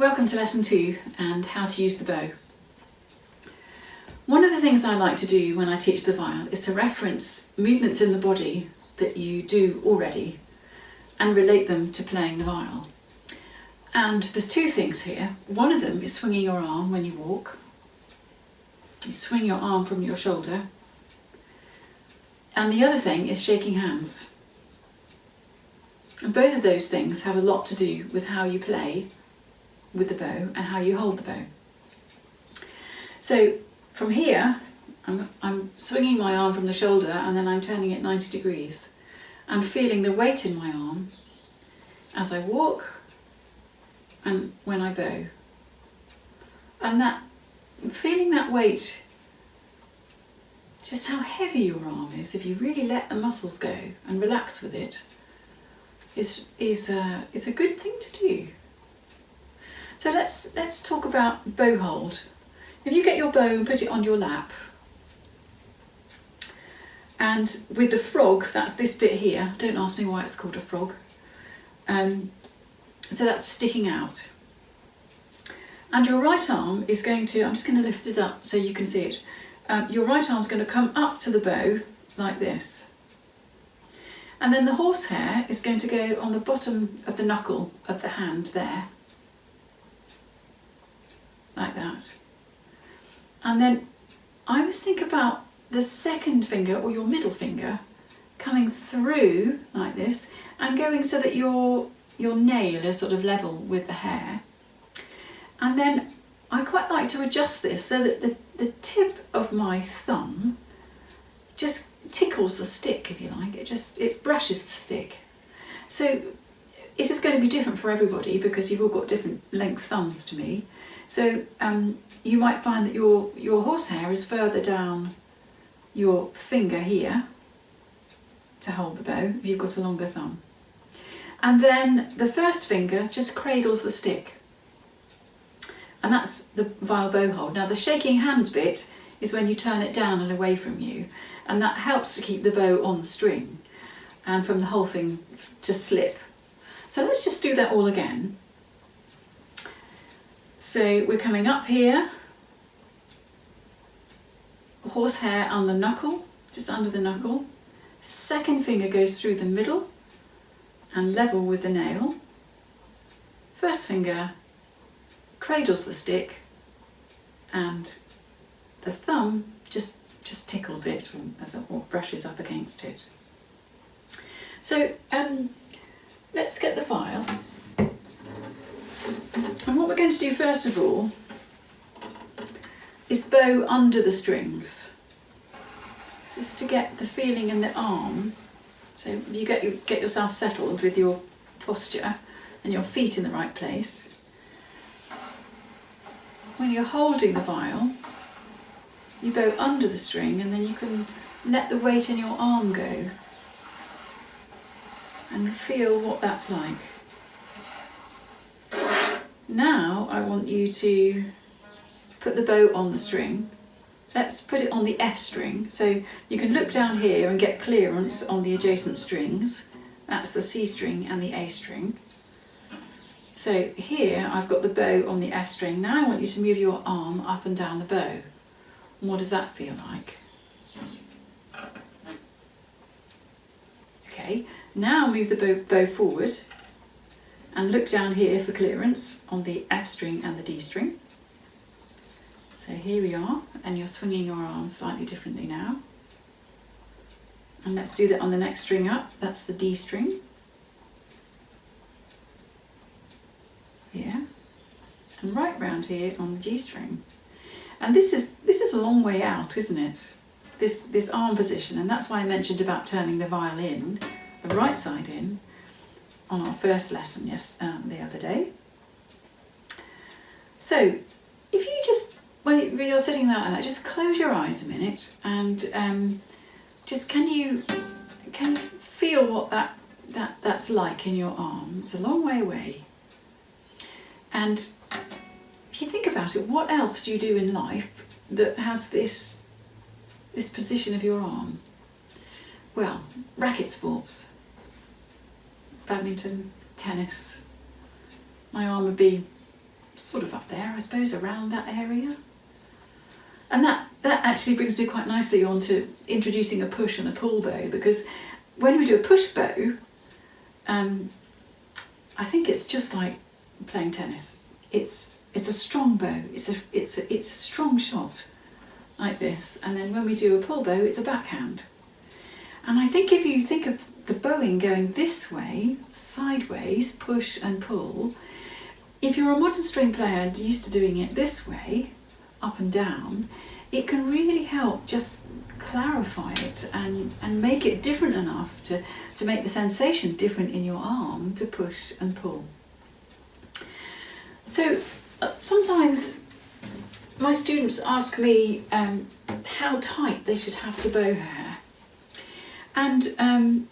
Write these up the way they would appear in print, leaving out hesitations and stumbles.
Welcome to lesson 2 and how to use the bow. One of the things I like to do when I teach the viol is to reference movements in the body that you do already and relate them to playing the viol. And there's two things here. One of them is swinging your arm when you walk. You swing your arm from your shoulder. And the other thing is shaking hands. And both of those things have a lot to do with how you play with the bow and how you hold the bow. So from here, I'm swinging my arm from the shoulder and then I'm turning it 90 degrees and feeling the weight in my arm as I walk and when I bow. And that feeling that weight, just how heavy your arm is if you really let the muscles go and relax with it, is a good thing to do. So let's talk about bow hold. If you get your bow and put it on your lap, and with the frog, that's this bit here. Don't ask me why it's called a frog. So that's sticking out. And your right arm is going to, I'm just going to lift it up so you can see it. Your right arm's going to come up to the bow like this. And then the horsehair is going to go on the bottom of the knuckle of the hand there. Like that. And then I always think about the second finger or your middle finger coming through like this and going so that your nail is sort of level with the hair. And then I quite like to adjust this so that the tip of my thumb just tickles the stick, if you like. It brushes the stick. So this is going to be different for everybody because you've all got different length thumbs to me. So you might find that your horsehair is further down your finger here to hold the bow if you've got a longer thumb. And then the first finger just cradles the stick. And that's the viol bow hold. Now the shaking hands bit is when you turn it down and away from you. And that helps to keep the bow on the string and from the whole thing to slip. So let's just do that all again. So we're coming up here, horsehair on the knuckle, just under the knuckle. Second finger goes through the middle and level with the nail. First finger cradles the stick and the thumb just tickles it as it brushes up against it. So let's get the viol. And what we're going to do first of all is bow under the strings, just to get the feeling in the arm. So you get yourself settled with your posture and your feet in the right place. When you're holding the viol, you bow under the string and then you can let the weight in your arm go and feel what that's like. Now I want you to put the bow on the string. Let's put it on the F string. So you can look down here and get clearance on the adjacent strings. That's the C string and the A string. So here I've got the bow on the F string. Now I want you to move your arm up and down the bow. And what does that feel like? Okay, now move the bow forward and look down here for clearance on the F string and the D string. So here we are, and you're swinging your arm slightly differently now. And let's do that on the next string up, that's the D string. Here, and right round here on the G string. And this is a long way out, isn't it? This arm position, and that's why I mentioned about turning the viol in, the right side in, on our first lesson the other day. So if you just, when you're sitting there like that, just close your eyes a minute and just can you feel what that's like in your arm? It's a long way away. And if you think about it, what else do you do in life that has this position of your arm? Well, racket sports. Badminton, tennis. My arm would be sort of up there, I suppose, around that area. And that actually brings me quite nicely on to introducing a push and a pull bow, because when we do a push bow, I think it's just like playing tennis. It's a strong bow. It's a strong shot like this. And then when we do a pull bow, it's a backhand. And I think if you think of the bowing going this way, sideways, push and pull, if you're a modern string player and used to doing it this way, up and down, it can really help just clarify it and make it different enough to make the sensation different in your arm to push and pull. So sometimes my students ask me how tight they should have the bow hair, and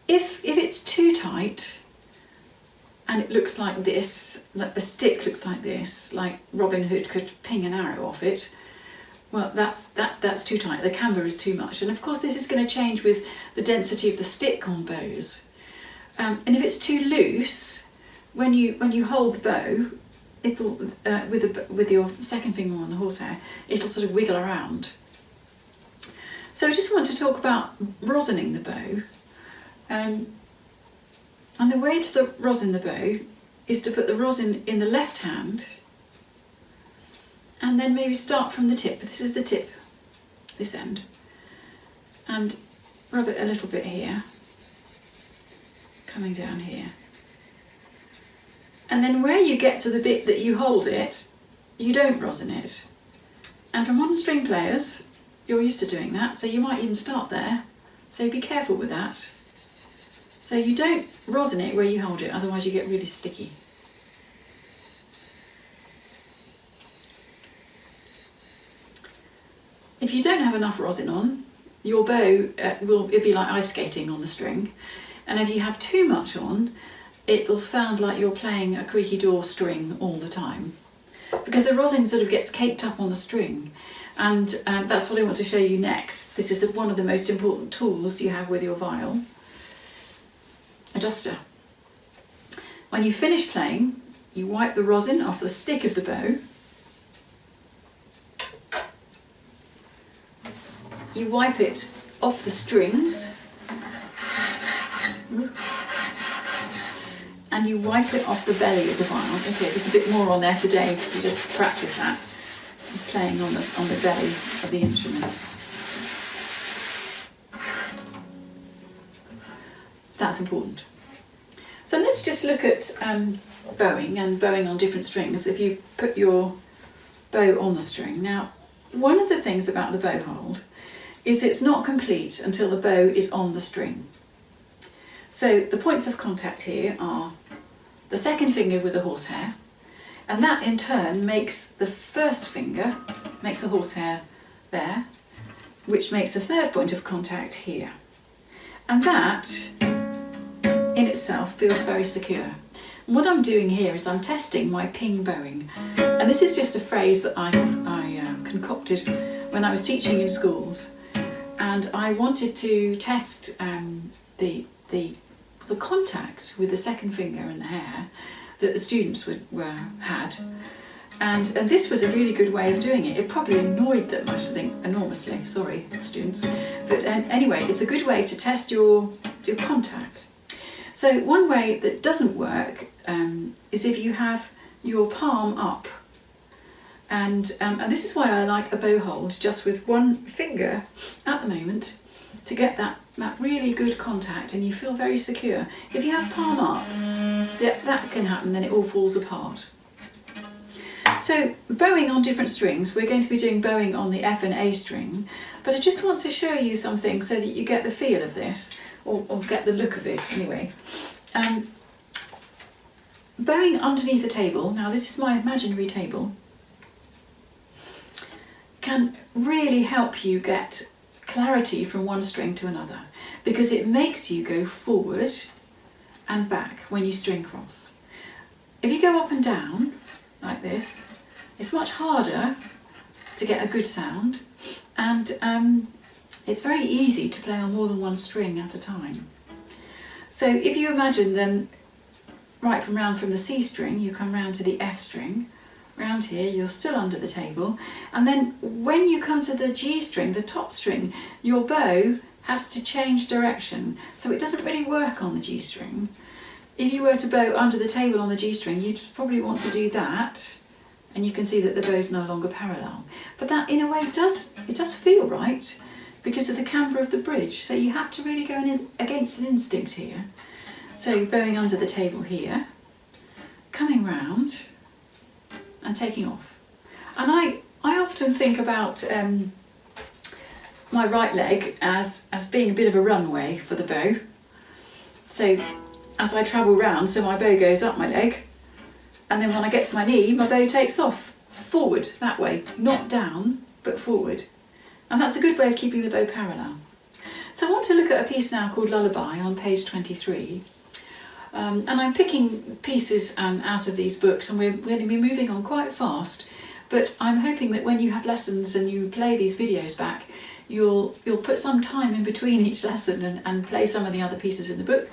if it's too tight and it looks like this, like the stick looks like this, like Robin Hood could ping an arrow off it, well, that's too tight. The camber is too much. And of course this is going to change with the density of the stick on bows. And if it's too loose, when you hold the bow, it'll with your second finger on the horsehair, it'll sort of wiggle around. So I just want to talk about rosining the bow. And the way to rosin the bow is to put the rosin in the left hand and then maybe start from the tip. This is the tip, this end, and rub it a little bit here, coming down here. And then where you get to the bit that you hold it, you don't rosin it. And for modern string players, you're used to doing that, so you might even start there. So be careful with that. So you don't rosin it where you hold it, otherwise you get really sticky. If you don't have enough rosin on, your bow it'll be like ice skating on the string. And if you have too much on, it'll sound like you're playing a creaky door string all the time. Because the rosin sort of gets caked up on the string. And that's what I want to show you next. This is one of the most important tools you have with your viol. A duster. When you finish playing, you wipe the rosin off the stick of the bow. You wipe it off the strings. And you wipe it off the belly of the viol. Okay, there's a bit more on there today because we just practice that. Playing on the belly of the instrument. That's important. So let's just look at bowing and bowing on different strings. If you put your bow on the string. Now, one of the things about the bow hold is it's not complete until the bow is on the string. So the points of contact here are the second finger with the horsehair, and that in turn makes the first finger, makes the horsehair there, which makes the third point of contact here. And that in itself feels very secure. And what I'm doing here is I'm testing my ping bowing. And this is just a phrase that I concocted when I was teaching in schools. And I wanted to test the contact with the second finger and the hair that the students had. And this was a really good way of doing it. It probably annoyed them, I think, enormously. Sorry, students. But anyway, it's a good way to test your contact. So one way that doesn't work is if you have your palm up. And this is why I like a bow hold just with one finger at the moment to get that really good contact, and you feel very secure. If you have palm up, that can happen, then it all falls apart. So bowing on different strings, we're going to be doing bowing on the F and A string, but I just want to show you something so that you get the feel of this, or get the look of it anyway. Bowing underneath the table, now this is my imaginary table, can really help you get clarity from one string to another, because it makes you go forward and back when you string cross. If you go up and down like this, it's much harder to get a good sound, and it's very easy to play on more than one string at a time. So if you imagine then right from the C string, you come round to the F string. Round here, you're still under the table. And then when you come to the G string, the top string, your bow has to change direction. So it doesn't really work on the G string. If you were to bow under the table on the G string, you'd probably want to do that. And you can see that the bow's no longer parallel. But that in a way does feel right because of the camber of the bridge. So you have to really go in against an instinct here. So bowing under the table here, coming round and taking off. And I often think about my right leg as being a bit of a runway for the bow. So as I travel round, so my bow goes up my leg, and then when I get to my knee, my bow takes off forward that way, not down, but forward. And that's a good way of keeping the bow parallel. So I want to look at a piece now called Lullaby on page 23. And I'm picking pieces out of these books, and we're going to be moving on quite fast, but I'm hoping that when you have lessons and you play these videos back, you'll put some time in between each lesson and play some of the other pieces in the book,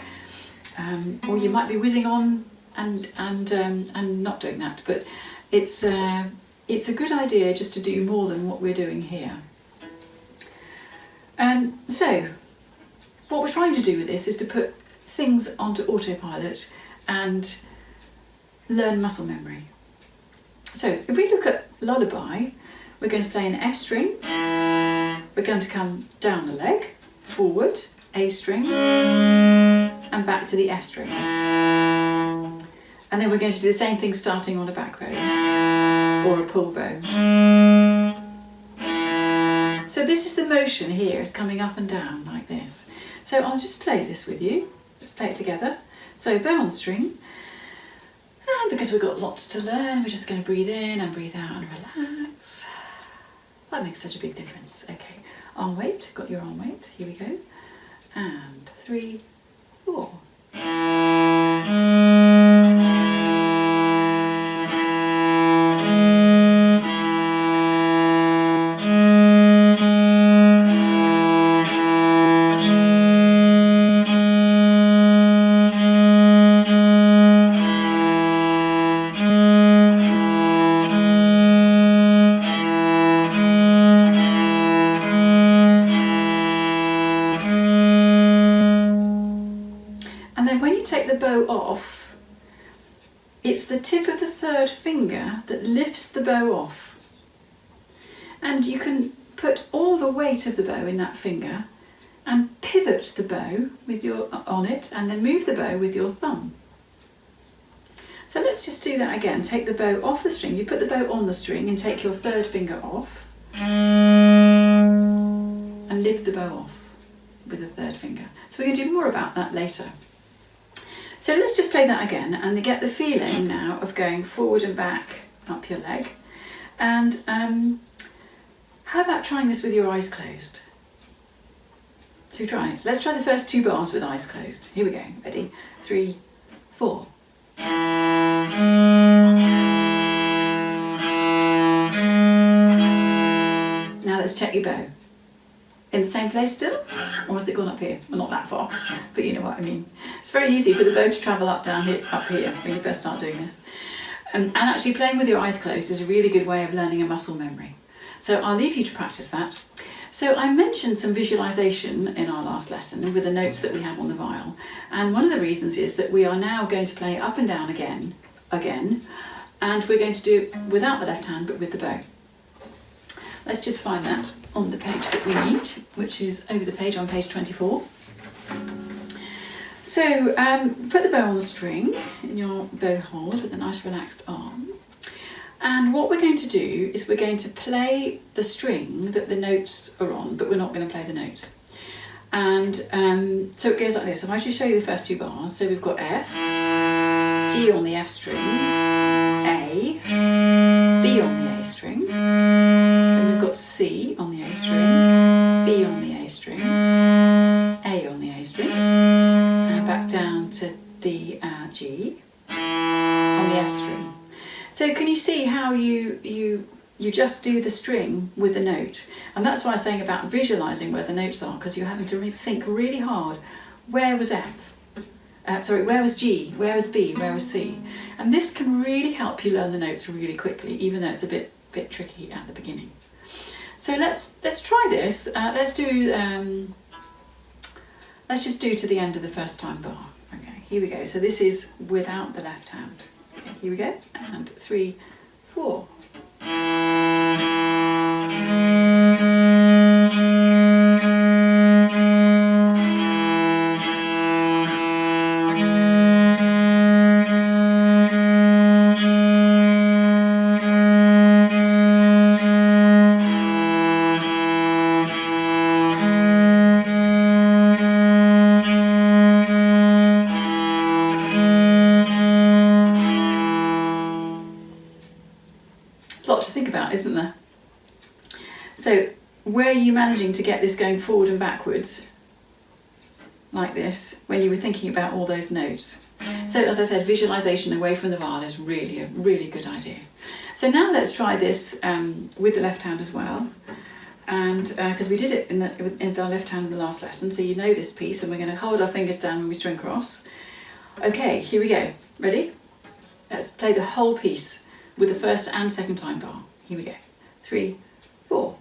or you might be whizzing on and not doing that, but it's a good idea just to do more than what we're doing here. So what we're trying to do with this is to put things onto autopilot and learn muscle memory. So if we look at Lullaby, we're going to play an F string, we're going to come down the leg, forward, A string, and back to the F string. And then we're going to do the same thing starting on a back bow or a pull bow. So this is the motion here, it's coming up and down like this. So I'll just play this with you. Let's play it together. So bow on string, and because we've got lots to learn, we're just going to breathe in and breathe out and relax. That makes such a big difference. Okay, arm weight, got your arm weight, here we go. And 3, 4. Off, it's the tip of the third finger that lifts the bow off, and you can put all the weight of the bow in that finger and pivot the bow with on it, and then move the bow with your thumb. So let's just do that again. Take the bow off the string, you put the bow on the string and take your third finger off and lift the bow off with the third finger. So we can do more about that later. So let's just play that again and get the feeling now of going forward and back up your leg. And how about trying this with your eyes closed? Should we try it? Let's try the first 2 bars with eyes closed. Here we go. Ready? 3, 4. Now let's check your bow. In the same place still? Or has it gone up here? Well, not that far, but you know what I mean. It's very easy for the bow to travel up here when you first start doing this. And actually playing with your eyes closed is a really good way of learning a muscle memory. So I'll leave you to practice that. So I mentioned some visualization in our last lesson with the notes that we have on the viol. And one of the reasons is that we are now going to play up and down again, and we're going to do it without the left hand, but with the bow. Let's just find that on the page that we need, which is over the page on page 24. So put the bow on the string in your bow hold with a nice relaxed arm. And what we're going to do is we're going to play the string that the notes are on, but we're not going to play the notes. And so it goes like this. So I should show you the first 2 bars. So we've got F, G on the F string, A, B on the A string. Then we've got C on the A string, B on the A string, A on the A string, and back down to the G on the F string. So can you see how you just do the string with the note? And that's why I'm saying about visualising where the notes are, because you're having to think really hard. Where was F? where was G, where was B, where was C? And this can really help you learn the notes really quickly, even though it's a bit tricky at the beginning. So let's try this. Let's just do to the end of the first time bar. Okay, here we go. So this is without the left hand. Okay, here we go. And 3, 4. Lots to think about, isn't there? So were you managing to get this going forward and backwards like this when you were thinking about all those notes? So as I said, visualization away from the viol is really a really good idea. So now let's try this with the left hand as well, and because we did it in the left hand in the last lesson, so you know this piece, and we're going to hold our fingers down when we string cross. Okay, here we go. Ready? Let's play the whole piece with the first and second time bar. Here we go. 3, 4.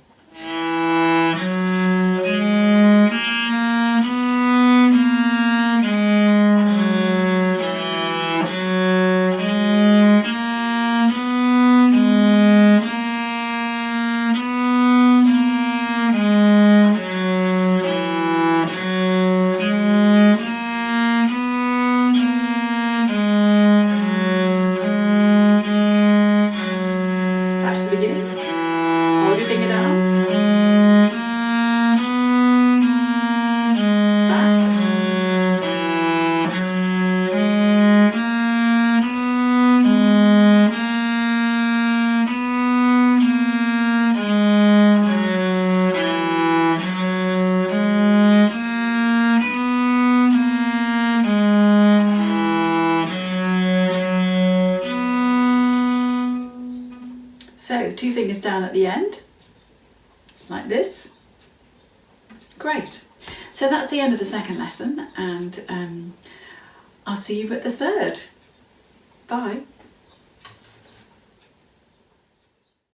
So 2 fingers down at the end, like this. Great. So that's the end of the second lesson, and I'll see you at the third. Bye.